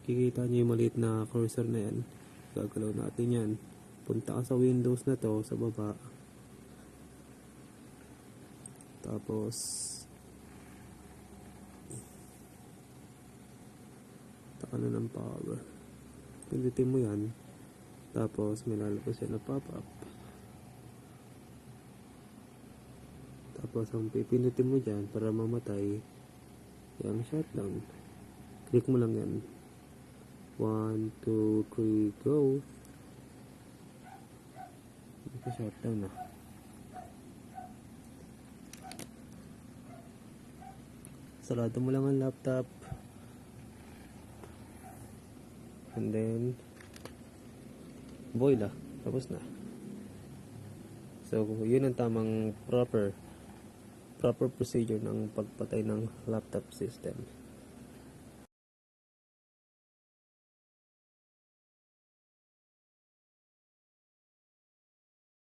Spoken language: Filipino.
Kikita nyo yung maliit na cursor na yan. Gagalaw natin yan. Punta ka sa Windows na to, sa baba. Tapos taka na ng power. Pindutin mo yan. Tapos may lalabas yan na pop-up. Tapos ang pipindutin mo dyan para mamatay yung shutdown. Click mo lang yan. 1, 2, 3, go. Shutdown na. Sarado mo lang ang laptop. And then voila, tapos na. So yun ang tamang proper procedure ng pagpatay ng laptop system.